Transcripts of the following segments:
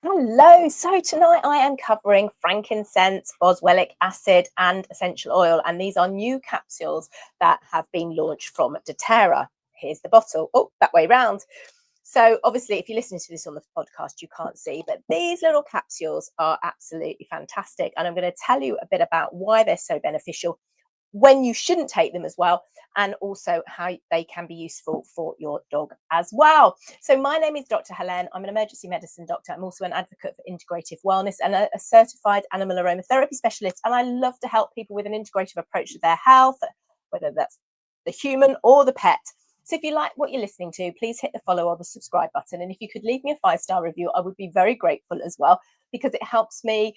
Hello, so tonight I am covering frankincense, boswellic acid and essential oil, and these are new capsules that have been launched from doTERRA. Here's the bottle. Oh, that way round. So obviously if you're listening to this on the podcast you can't see, but these little capsules are absolutely fantastic, and I'm going to tell you a bit about why they're so beneficial, when you shouldn't take them as well, and also how they can be useful for your dog as well. So my name is Dr. Helene. I'm an emergency medicine doctor. I'm also an advocate for integrative wellness and a certified animal aromatherapy specialist. And I love to help people with an integrative approach to their health, whether that's the human or the pet. So if you like what you're listening to, please hit the follow or the subscribe button. And if you could leave me a 5-star review, I would be very grateful as well, because it helps me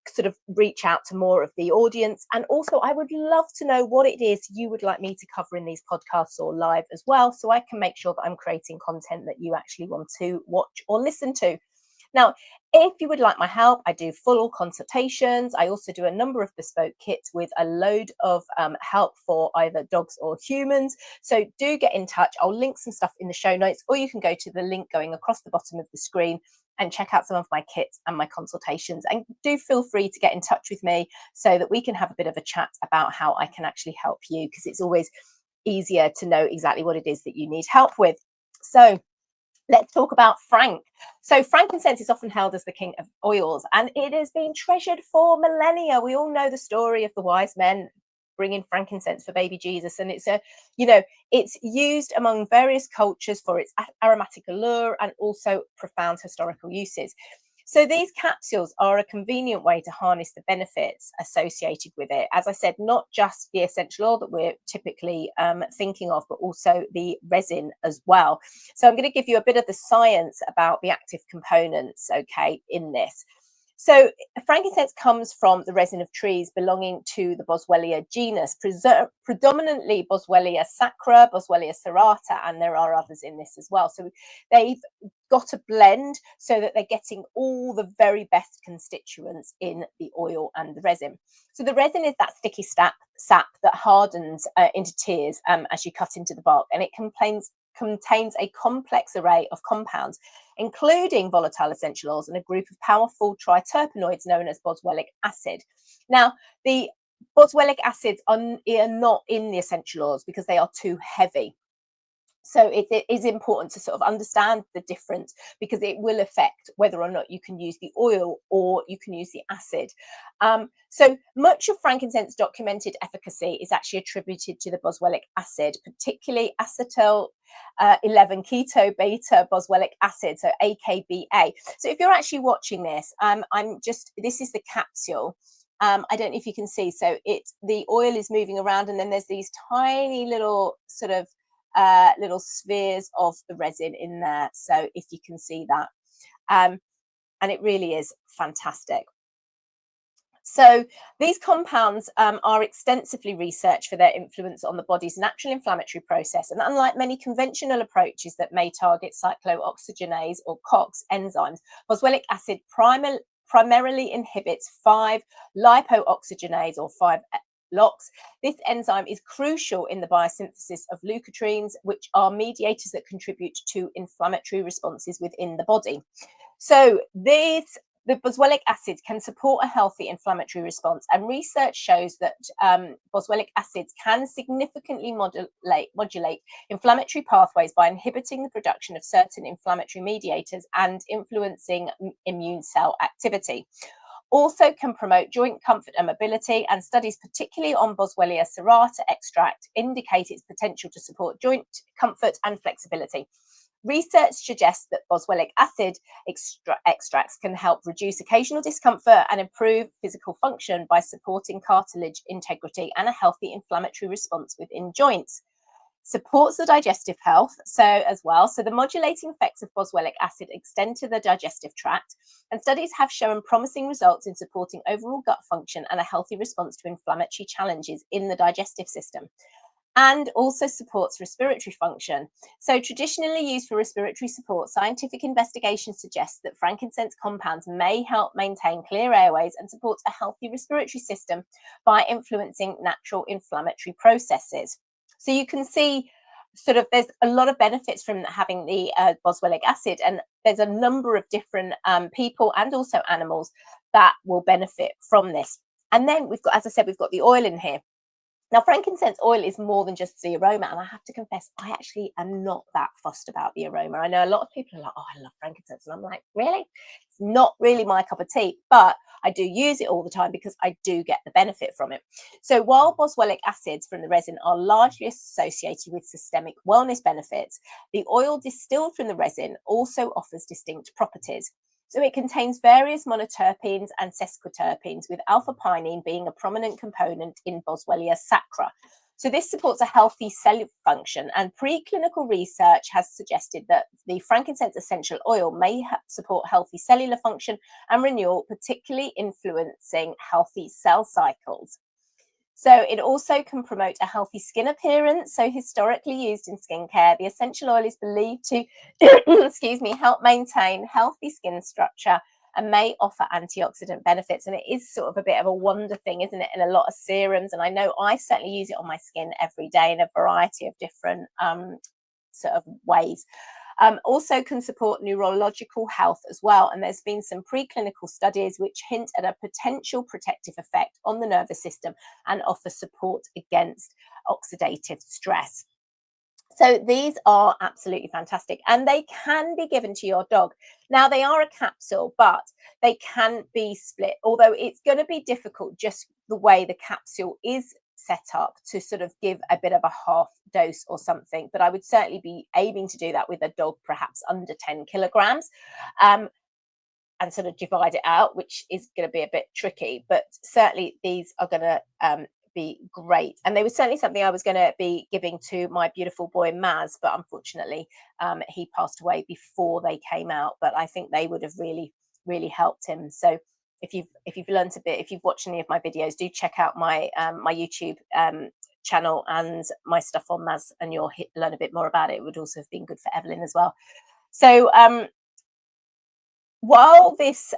sort of reach out to more of the audience. And also I would love to know what it is you would like me to cover in these podcasts or live as well, so I can make sure that I'm creating content that you actually want to watch or listen to. Now, if you would like my help, I do full consultations. I also do a number of bespoke kits with a load of help for either dogs or humans. So do get in touch. I'll link some stuff in the show notes, or you can go to the link going across the bottom of the screen and check out some of my kits and my consultations. And do feel free to get in touch with me so that we can have a bit of a chat about how I can actually help you, because it's always easier to know exactly what it is that you need help with. So let's talk about Frank. So frankincense is often held as the king of oils, and it has been treasured for millennia. We all know the story of the wise men bringing frankincense for baby Jesus, and it's used among various cultures for its aromatic allure and also profound historical uses. So these capsules are a convenient way to harness the benefits associated with it. As I said, not just the essential oil that we're typically thinking of, but also the resin as well. So I'm going to give you a bit of the science about the active components, okay, in this. So frankincense comes from the resin of trees belonging to the Boswellia genus, predominantly Boswellia sacra, Boswellia serrata, and there are others in this as well. So they've got a blend so that they're getting all the very best constituents in the oil and the resin. So the resin is that sticky sap that hardens into tears as you cut into the bark, and it contains a complex array of compounds, including volatile essential oils and a group of powerful triterpenoids known as boswellic acid. Now, the boswellic acids are not in the essential oils because they are too heavy. So it is important to sort of understand the difference, because it will affect whether or not you can use the oil or you can use the acid. So much of frankincense documented efficacy is actually attributed to the boswellic acid, particularly acetyl 11 keto beta boswellic acid, so AKBA. So if you're actually watching this, this is the capsule. I don't know if you can see. So the oil is moving around, and then there's these tiny little sort of little spheres of the resin in there, so if you can see that, and it really is fantastic. So these compounds are extensively researched for their influence on the body's natural inflammatory process, and unlike many conventional approaches that may target cyclooxygenase or COX enzymes, boswellic acid primarily inhibits 5-lipooxygenase or 5-LOX. This enzyme is crucial in the biosynthesis of leukotrienes, which are mediators that contribute to inflammatory responses within the body. So the boswellic acid can support a healthy inflammatory response, and research shows that boswellic acids can significantly modulate inflammatory pathways by inhibiting the production of certain inflammatory mediators and influencing immune cell activity. Also can promote joint comfort and mobility, and studies particularly on Boswellia serrata extract indicate its potential to support joint comfort and flexibility. Research suggests that boswellic acid extracts can help reduce occasional discomfort and improve physical function by supporting cartilage integrity and a healthy inflammatory response within joints. Supports the digestive health as well. So the modulating effects of boswellic acid extend to the digestive tract, and studies have shown promising results in supporting overall gut function and a healthy response to inflammatory challenges in the digestive system, and also supports respiratory function. So traditionally used for respiratory support, scientific investigation suggests that frankincense compounds may help maintain clear airways and supports a healthy respiratory system by influencing natural inflammatory processes. So you can see sort of, there's a lot of benefits from having the boswellic acid, and there's a number of different people and also animals that will benefit from this. And then we've got, as I said, we've got the oil in here. Now, frankincense oil is more than just the aroma, and I have to confess, I actually am not that fussed about the aroma. I know a lot of people are like, oh, I love frankincense, and I'm like, really? It's not really my cup of tea, but I do use it all the time because I do get the benefit from it. So while boswellic acids from the resin are largely associated with systemic wellness benefits, the oil distilled from the resin also offers distinct properties. So it contains various monoterpenes and sesquiterpenes, with alpha-pinene being a prominent component in Boswellia sacra. So this supports a healthy cell function, and preclinical research has suggested that the frankincense essential oil may support healthy cellular function and renewal, particularly influencing healthy cell cycles. So it also can promote a healthy skin appearance. So historically used in skincare, the essential oil is believed to, excuse me, help maintain healthy skin structure and may offer antioxidant benefits. And it is sort of a bit of a wonder thing, isn't it, in a lot of serums. And I know I certainly use it on my skin every day in a variety of different sort of ways. Also can support neurological health as well. And there's been some preclinical studies which hint at a potential protective effect on the nervous system and offer support against oxidative stress. So these are absolutely fantastic, and they can be given to your dog. Now, they are a capsule, but they can be split, although it's going to be difficult just the way the capsule is set up to sort of give a bit of a half dose or something. But I would certainly be aiming to do that with a dog perhaps under 10 kilograms and sort of divide it out, which is going to be a bit tricky. But certainly these are going to be great, and they were certainly something I was going to be giving to my beautiful boy Maz, but unfortunately he passed away before they came out. But I think they would have really helped him. So if you've learned a bit, if you've watched any of my videos, do check out my my YouTube channel and my stuff on Maz, and you'll learn a bit more about it. It would also have been good for Evelyn as well. So while this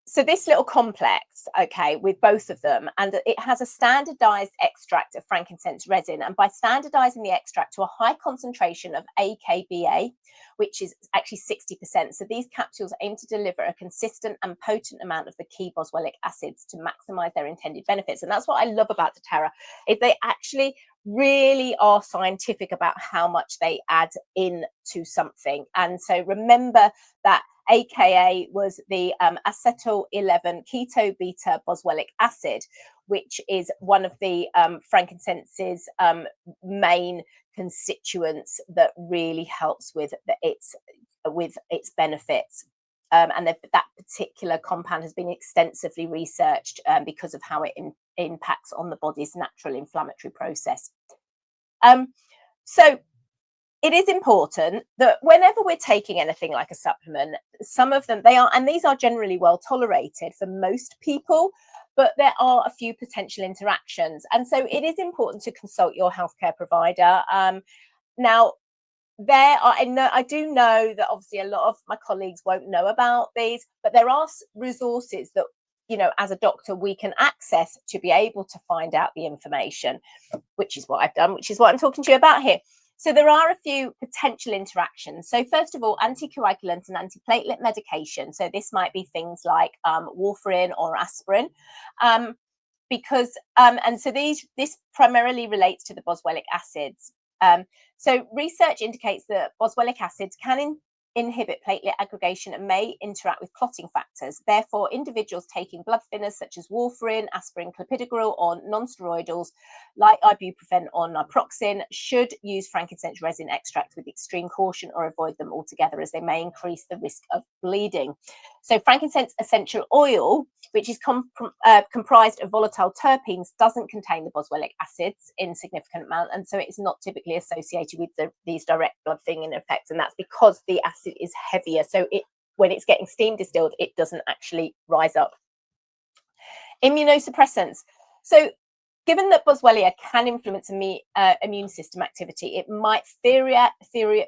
so this little complex, okay, with both of them, and it has a standardized extract of frankincense resin. And by standardizing the extract to a high concentration of AKBA, which is actually 60%, so these capsules aim to deliver a consistent and potent amount of the key boswellic acids to maximize their intended benefits. And that's what I love about doTERRA, is they actually really are scientific about how much they add into something. And so remember that AKA was the acetyl 11 keto beta boswellic acid, which is one of the frankincense's main constituents that really helps with its benefits. And that particular compound has been extensively researched because of how it impacts on the body's natural inflammatory process. So it is important that whenever we're taking anything like a supplement, some of them, these are generally well tolerated for most people, but there are a few potential interactions. And so it is important to consult your healthcare provider. Now, I do know that obviously a lot of my colleagues won't know about these, but there are resources that, you know, as a doctor, we can access to be able to find out the information, which is what I've done, which is what I'm talking to you about here. So there are a few potential interactions. So first of all, anticoagulant and antiplatelet medication. So this might be things like warfarin or aspirin, because and so this primarily relates to the boswellic acids. So research indicates that boswellic acids can inhibit platelet aggregation and may interact with clotting factors. Therefore, individuals taking blood thinners such as warfarin, aspirin, clopidogrel, or non-steroidals like ibuprofen or naproxen should use frankincense resin extract with extreme caution or avoid them altogether, as they may increase the risk of bleeding. So frankincense essential oil, which is comprised of volatile terpenes, doesn't contain the boswellic acids in significant amount, and so it's not typically associated with these direct blood thinning effects, and that's because the acid is heavier. So when it's getting steam distilled, it doesn't actually rise up. Immunosuppressants. So Given that Boswellia can influence immune system activity, it might theoretically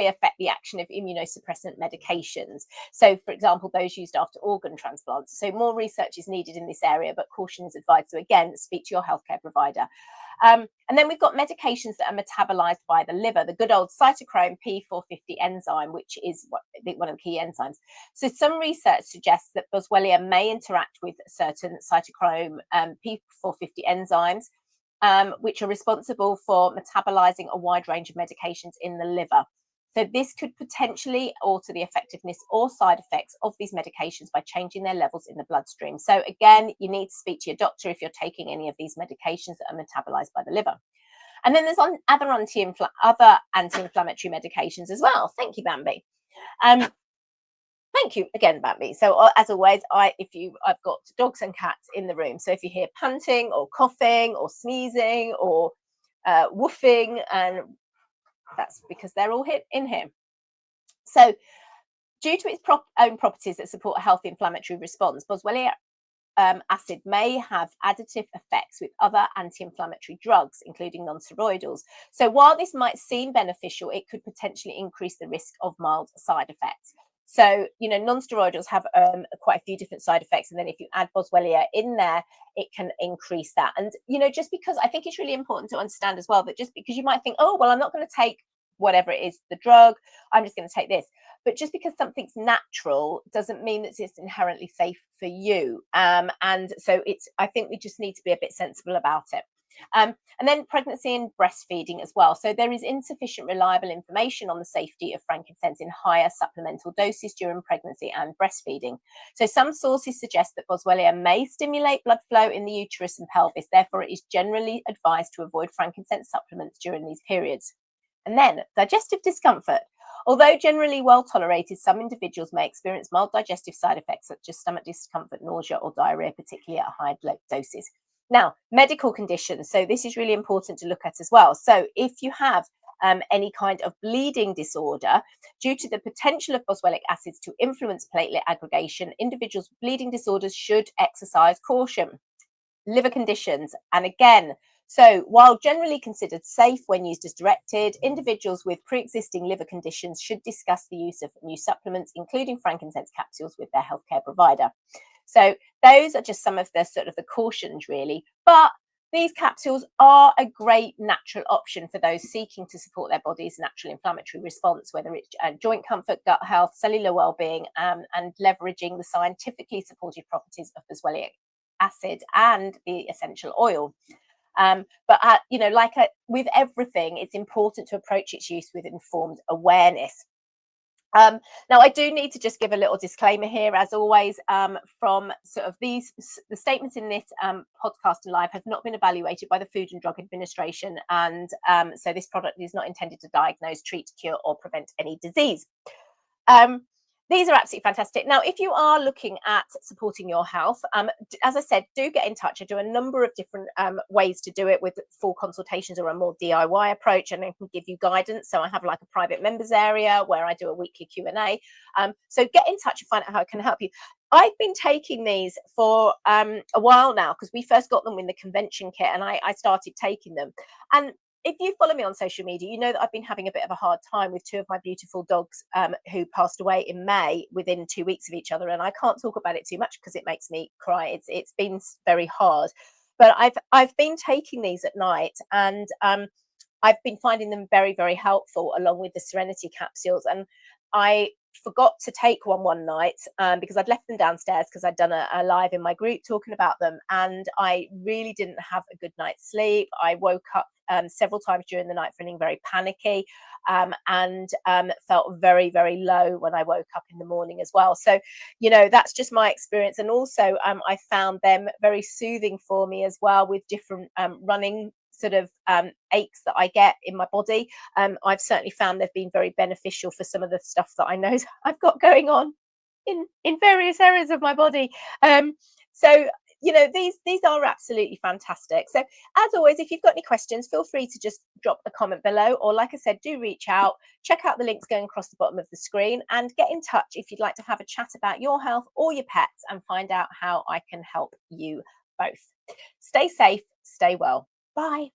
affect the action of immunosuppressant medications. So, for example, those used after organ transplants. So, more research is needed in this area, but caution is advised. So, again, speak to your healthcare provider. And then we've got medications that are metabolized by the liver, the good old cytochrome P450 enzyme, which is one of the key enzymes. So some research suggests that Boswellia may interact with certain cytochrome P450 enzymes, which are responsible for metabolizing a wide range of medications in the liver. So this could potentially alter the effectiveness or side effects of these medications by changing their levels in the bloodstream. So again, you need to speak to your doctor if you're taking any of these medications that are metabolized by the liver. And then there's other anti-inflammatory medications as well. Thank you, Bambi. Thank you again, Bambi. So as always, I've got dogs and cats in the room. So if you hear panting or coughing or sneezing or woofing, and that's because they're all in here. So due to its own properties that support a healthy inflammatory response, Boswellia acid may have additive effects with other anti-inflammatory drugs, including non-steroidals. So while this might seem beneficial, it could potentially increase the risk of mild side effects. So, non-steroidals have quite a few different side effects. And then if you add Boswellia in there, it can increase that. And, just because I think it's really important to understand as well that just because you might think, oh, well, I'm not going to take whatever it is, the drug, I'm just going to take this. But just because something's natural doesn't mean that it's inherently safe for you. And so I think we just need to be a bit sensible about it. And then pregnancy and breastfeeding as well. So there is insufficient reliable information on the safety of frankincense in higher supplemental doses during pregnancy and breastfeeding. So some sources suggest that Boswellia may stimulate blood flow in the uterus and pelvis. Therefore, it is generally advised to avoid frankincense supplements during these periods. And then digestive discomfort. Although generally well tolerated, some individuals may experience mild digestive side effects such as stomach discomfort, nausea, or diarrhea, particularly at high doses. Now, medical conditions. So this is really important to look at as well. So if you have any kind of bleeding disorder, due to the potential of boswellic acids to influence platelet aggregation, individuals with bleeding disorders should exercise caution. Liver conditions, and again, so while generally considered safe when used as directed, individuals with pre-existing liver conditions should discuss the use of new supplements, including frankincense capsules, with their healthcare provider. So those are just some of the sort of the cautions, really. But these capsules are a great natural option for those seeking to support their body's natural inflammatory response, whether it's joint comfort, gut health, cellular well-being, and leveraging the scientifically supported properties of boswellic acid and the essential oil. With everything, it's important to approach its use with informed awareness. Now, I do need to just give a little disclaimer here, as always, from sort of the statements in this podcast and live have not been evaluated by the Food and Drug Administration, and so this product is not intended to diagnose, treat, cure, or prevent any disease. These are absolutely fantastic. Now, if you are looking at supporting your health, as I said, do get in touch. I do a number of different ways to do it, with full consultations or a more DIY approach, and I can give you guidance. So I have like a private members area where I do a weekly Q&A. So get in touch and find out how I can help you. I've been taking these for a while now, because we first got them in the convention kit, and I started taking them. And if you follow me on social media, you know that I've been having a bit of a hard time with two of my beautiful dogs who passed away in May within 2 weeks of each other. And I can't talk about it too much because it makes me cry. It's been very hard. But I've been taking these at night, and I've been finding them very, very helpful, along with the Serenity capsules. And I forgot to take one night because I'd left them downstairs because I'd done a live in my group talking about them, and I really didn't have a good night's sleep. I woke up several times during the night feeling very panicky, and felt very, very low when I woke up in the morning as well. So, that's just my experience. And also I found them very soothing for me as well, with different running sort of aches that I get in my body. I've certainly found they've been very beneficial for some of the stuff that I know I've got going on in various areas of my body. So these are absolutely fantastic. So as always, if you've got any questions, feel free to just drop a comment below, or like I said, do reach out. Check out the links going across the bottom of the screen, and get in touch if you'd like to have a chat about your health or your pets and find out how I can help you both. Stay safe, stay well. Bye.